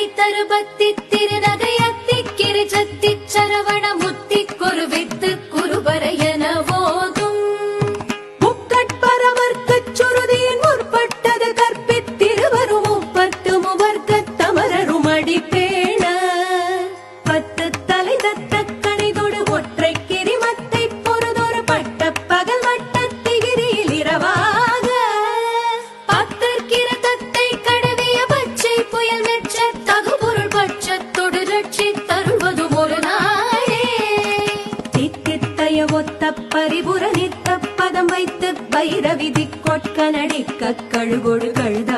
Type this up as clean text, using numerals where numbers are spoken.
தத்தை தருபத்தி திருநகையத்தி கிரிஜத்தி சரவண முத்தி குருவித்து குருபரையன போதும் முக்கட்பரவர்க்கச் சுருதியின் முற்பட்டது கற்பித்திருவரும் முப்பத்து முவர்க்கத் தமரரும் அடிப்பேண பத்து தலை தத்த கணிதொடு ஒற்றை கிரிமத்தை பொறுதொரு பட்ட பகல் வட்டத்திகிரியில் இரவாக பத்தற்கிற தத்தை கடவிய பச்சை புயல் மெச்ச தகுபொருள் பட்சத்தொடு ரட்சி தருவதும் ஒரு நாளே தித்தித்தய ஒத்த பரிபுர நித்த பதம் வைத்து பைரவிதி கொட்க நடிக்க கழுகொடு கழுத